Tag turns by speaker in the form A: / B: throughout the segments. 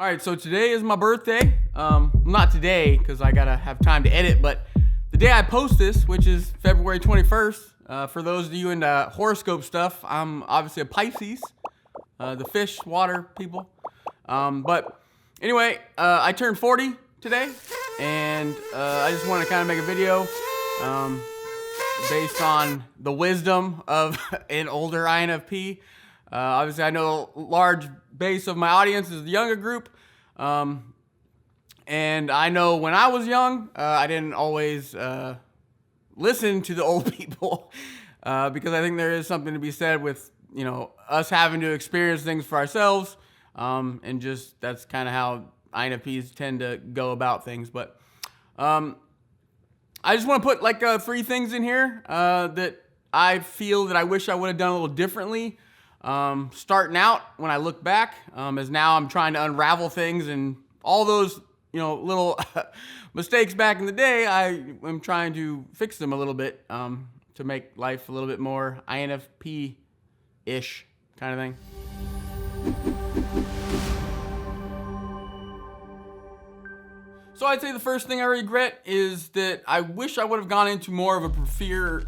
A: All right, so today is my birthday. Not today, because I gotta have time to edit, but the day I post this, which is February 21st, for those of you into horoscope stuff, I'm obviously a Pisces, the fish, water people. But anyway, I turned 40 today, and I just want to kind of make a video based on the wisdom of an older INFP. Obviously, I know a large base of my audience is the younger group. And I know when I was young, I didn't always listen to the old people because I think there is something to be said with, you know, us having to experience things for ourselves. And just that's kind of how INFPs tend to go about things. But I just want to put like 3 things in here that I feel that I wish I would have done a little differently. Starting out when I look back, as now I'm trying to unravel things and all those, you know, little mistakes back in the day, I am trying to fix them a little bit, to make life a little bit more INFP-ish kind of thing. So I'd say the first thing I regret is that I wish I would have gone into more of a preferred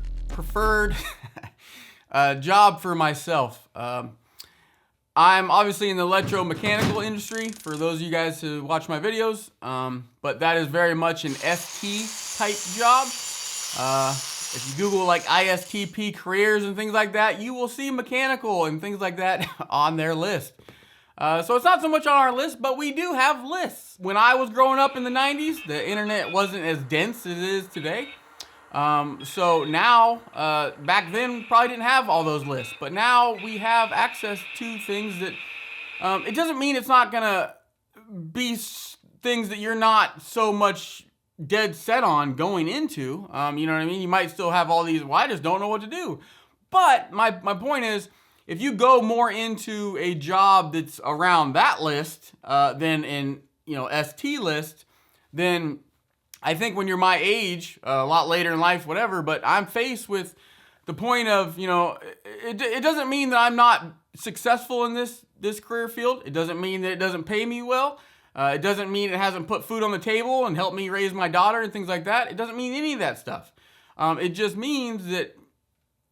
A: job for myself. I'm obviously in the electromechanical industry, for those of you guys who watch my videos, but that is very much an ST type job. If you Google like ISTP careers and things like that, you will see mechanical and things like that on their list. So it's not so much on our list, but we do have lists. When I was growing up in the 90s, the internet wasn't as dense as it is today. So now, back then, we probably didn't have all those lists, but now we have access to things that, it doesn't mean it's not gonna be things that you're not so much dead set on going into, you know what I mean? You might still have all these, well, I just don't know what to do. But my point is, if you go more into a job that's around that list, than in, you know, ST list, then I think when you're my age, a lot later in life, whatever, but I'm faced with the point of, you know, it doesn't mean that I'm not successful in this career field. It doesn't mean that it doesn't pay me well. It doesn't mean it hasn't put food on the table and helped me raise my daughter and things like that. It doesn't mean any of that stuff. It just means that,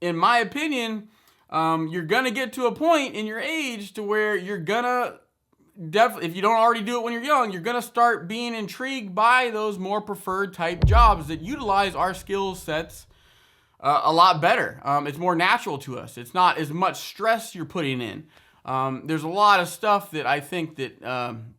A: in my opinion, you're going to get to a point in your age to where you're going to definitely, if you don't already do it when you're young, you're going to start being intrigued by those more preferred type jobs that utilize our skill sets a lot better. It's more natural to us. It's not as much stress you're putting in. There's a lot of stuff that I think that, and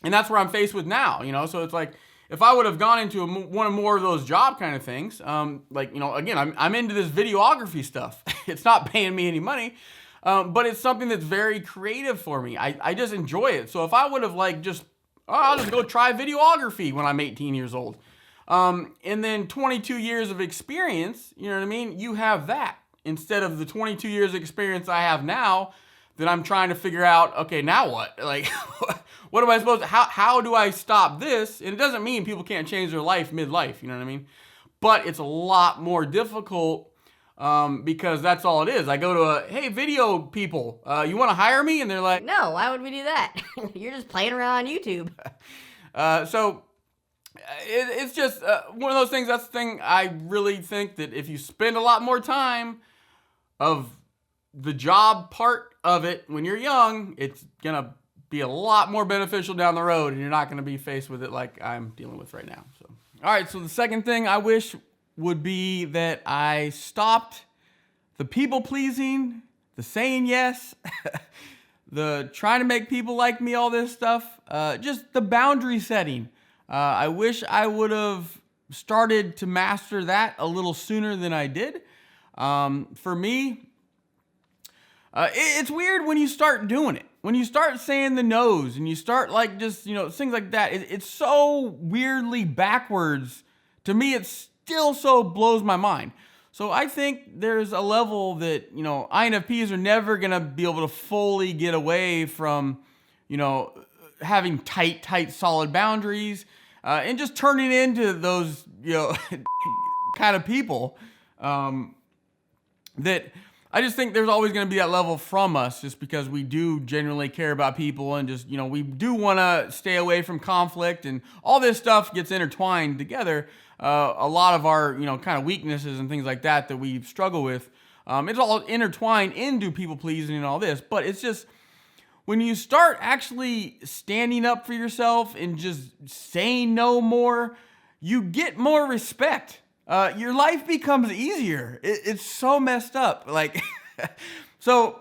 A: that's where I'm faced with now, you know? So it's like, if I would have gone into one or more of those job kind of things, like, you know, again, I'm into this videography stuff. It's not paying me any money. But it's something that's very creative for me. I just enjoy it. So if I would have like just, I'll just go try videography when I'm 18 years old. And then 22 years of experience, you know what I mean? You have that instead of the 22 years of experience I have now that I'm trying to figure out, okay, now what? Like, what am I supposed to, how do I stop this? And it doesn't mean people can't change their life midlife, you know what I mean? But it's a lot more difficult because that's all it is. I go to hey, video people, you want to hire me? And they're like,
B: no, why would we do that? You're just playing around on YouTube.
A: So it's just one of those things. That's the thing. I really think that if you spend a lot more time of the job part of it when you're young, it's going to be a lot more beneficial down the road, and you're not going to be faced with it like I'm dealing with right now. So, all right. So the second thing I wish would be that I stopped the people pleasing, the saying yes, the trying to make people like me, all this stuff, just the boundary setting. I wish I would have started to master that a little sooner than I did. For me, it's weird when you start doing it. When you start saying the no's and you start like just, you know, things like that, it's so weirdly backwards. To me, it's still so blows my mind. So I think there's a level that, you know, INFPs are never going to be able to fully get away from, you know, having tight, solid boundaries, and just turning into those, you know, kind of people, that I just think there's always going to be that level from us, just because we do genuinely care about people, and just, we do want to stay away from conflict, and all this stuff gets intertwined together. A lot of our, kind of weaknesses and things like that we struggle with, it's all intertwined into people pleasing and all this. But it's just, when you start actually standing up for yourself and just saying no more, you get more respect. Your life becomes easier. It's so messed up. Like, so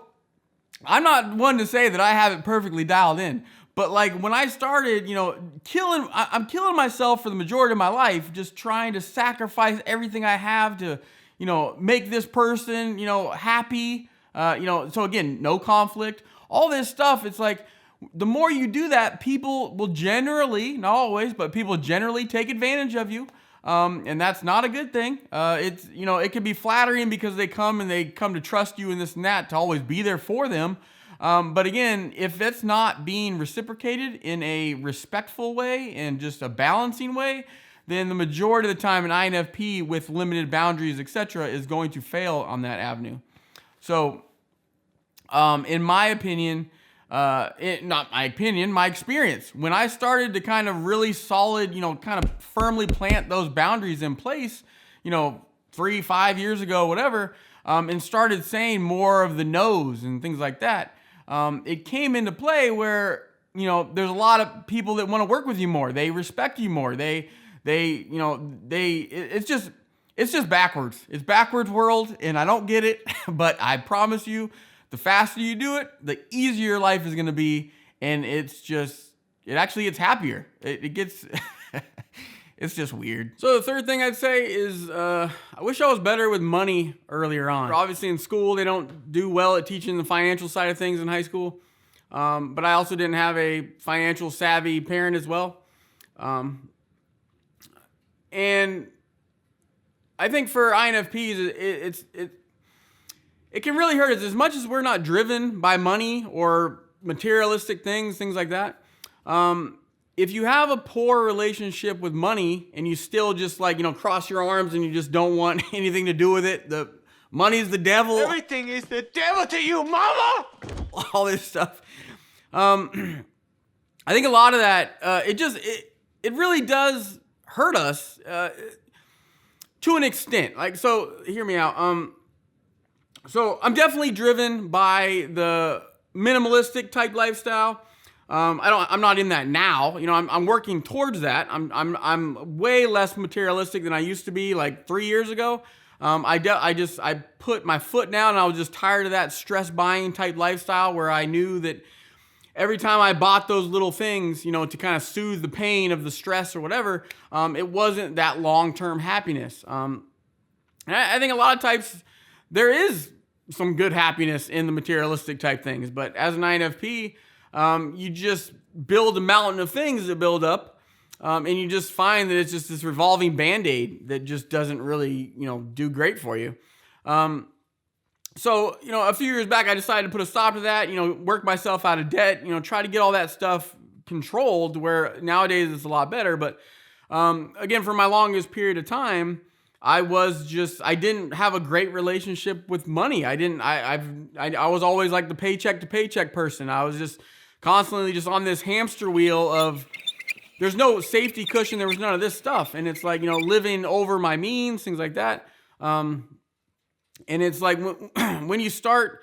A: I'm not one to say that I have it perfectly dialed in, but like when I started, I'm killing myself for the majority of my life, just trying to sacrifice everything I have to, make this person, happy. So again, no conflict, all this stuff. It's like, the more you do that, people will generally, not always, but people generally take advantage of you. And that's not a good thing. It's, it can be flattering because they come to trust you and this and that, to always be there for them. But again, if it's not being reciprocated in a respectful way and just a balancing way, then the majority of the time an INFP with limited boundaries, etc., is going to fail on that avenue. So, in my opinion, not my opinion, my experience, when I started to kind of really solid, kind of firmly plant those boundaries in place, 3-5 years ago, whatever, and started saying more of the no's and things like that, it came into play where, there's a lot of people that want to work with you more. They respect you more. It's just backwards. It's backwards world, and I don't get it, but I promise you, the faster you do it, the easier your life is going to be. And it's happier. It gets, it's just weird. So the third thing I'd say is, I wish I was better with money earlier on. Obviously in school, they don't do well at teaching the financial side of things in high school. But I also didn't have a financial savvy parent as well. And I think for INFPs, it can really hurt us. As much as we're not driven by money or materialistic things like that. If you have a poor relationship with money and you still just cross your arms and you just don't want anything to do with it, the money's the devil.
C: Everything is the devil to you, mama!
A: All this stuff. I think a lot of that, it really does hurt us to an extent. So hear me out. So I'm definitely driven by the minimalistic type lifestyle. I'm not in that now. I'm working towards that. I'm way less materialistic than I used to be 3 years ago. I put my foot down, and I was just tired of that stress buying type lifestyle where I knew that every time I bought those little things, to kind of soothe the pain of the stress or whatever, it wasn't that long-term happiness. And I think a lot of types, there is some good happiness in the materialistic type things, but as an INFP, you just build a mountain of things that build up, and you just find that it's just this revolving Band-Aid that just doesn't really, do great for you. So, a few years back, I decided to put a stop to that, work myself out of debt, try to get all that stuff controlled, where nowadays it's a lot better. But, again, for my longest period of time, I didn't have a great relationship with money. I was always like the paycheck to paycheck person. I was just constantly just on this hamster wheel of, there's no safety cushion. There was none of this stuff. And it's living over my means, things like that. And it's like when you start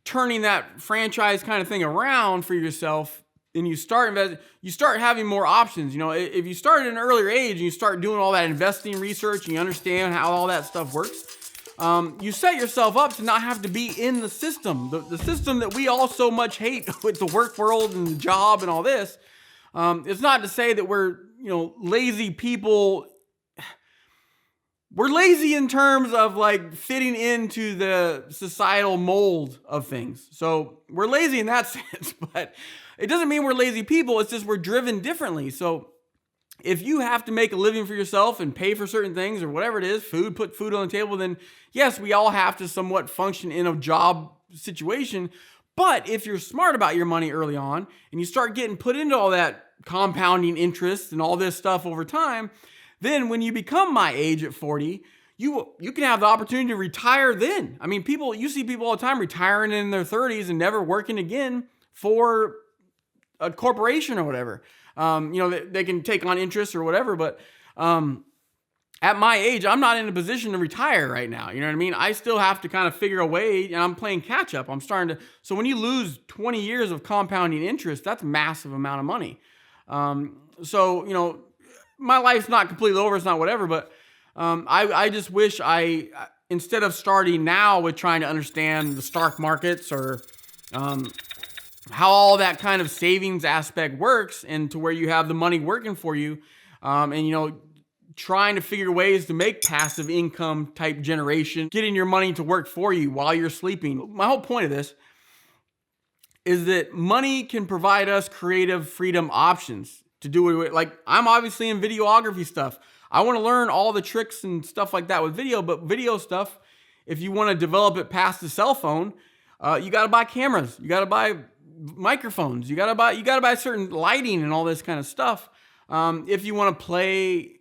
A: turning that franchise kind of thing around for yourself, and you start investing, you start having more options. If you start at an earlier age and you start doing all that investing research and you understand how all that stuff works, you set yourself up to not have to be in the system, the system that we all so much hate with the work world and the job and all this. It's not to say that we're, lazy people. We're lazy in terms of fitting into the societal mold of things. So we're lazy in that sense, but it doesn't mean we're lazy people. It's just we're driven differently. So if you have to make a living for yourself and pay for certain things or whatever it is, put food on the table, then yes, we all have to somewhat function in a job situation. But if you're smart about your money early on and you start getting put into all that compounding interest and all this stuff over time, then when you become my age at 40, you can have the opportunity to retire then. I mean, you see people all the time retiring in their 30s and never working again for a corporation or whatever. They can take on interest or whatever, but at my age, I'm not in a position to retire right now. You know what I mean? I still have to kind of figure a way, and I'm playing catch up. So when you lose 20 years of compounding interest, that's a massive amount of money. My life's not completely over. It's not whatever, but I just wish instead of starting now with trying to understand the stock markets or how all that kind of savings aspect works, and to where you have the money working for you, trying to figure ways to make passive income type generation, getting your money to work for you while you're sleeping. My whole point of this is that money can provide us creative freedom options to do it. Like, I'm obviously in videography stuff. I want to learn all the tricks and stuff like that with video, but video stuff, if you want to develop it past the cell phone, you got to buy cameras, you got to buy microphones, you got to buy certain lighting and all this kind of stuff. If you want to play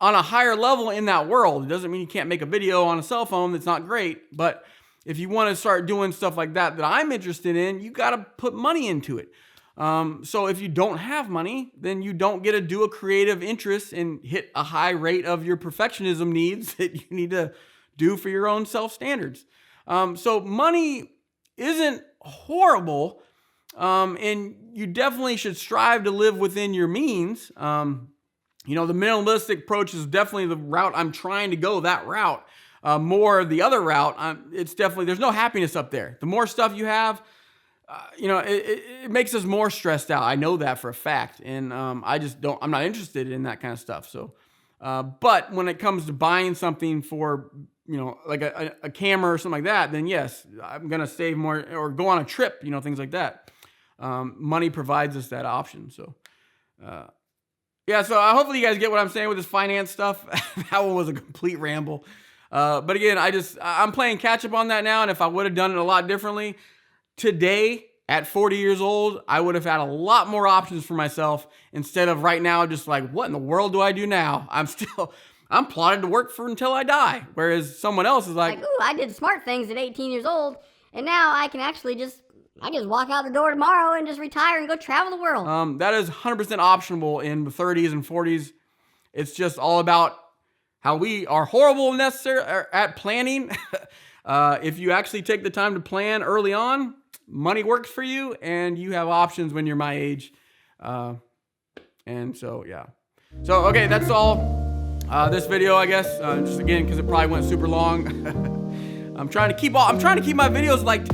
A: on a higher level in that world, it doesn't mean you can't make a video on a cell phone that's not great, but if you want to start doing stuff like that I'm interested in, you got to put money into it. So if you don't have money, then you don't get to do a creative interest and hit a high rate of your perfectionism needs that you need to do for your own self-standards. So money isn't horrible, and you definitely should strive to live within your means. The minimalistic approach is definitely the route I'm trying to go, that route. More the other route, it's definitely, there's no happiness up there. The more stuff you have, it makes us more stressed out. I know that for a fact. And I'm not interested in that kind of stuff. So, but when it comes to buying something for, like a camera or something like that, then yes, I'm going to save more or go on a trip, things like that. Money provides us that option. So, so hopefully you guys get what I'm saying with this finance stuff. That one was a complete ramble. But again, I'm playing catch up on that now. And if I would have done it a lot differently today at 40 years old, I would have had a lot more options for myself instead of right now, just like, what in the world do I do now? I'm plotted to work until I die. Whereas someone else is like,
B: ooh, I did smart things at 18 years old. And now I can actually just walk out the door tomorrow and just retire and go travel the world.
A: That is 100% optionable in the 30s and 40s. It's just all about how we are horrible at planning. If you actually take the time to plan early on, money works for you, and you have options when you're my age. And so, yeah. So, okay, that's all. This video, I guess, just again, because it probably went super long. I'm trying to keep my videos like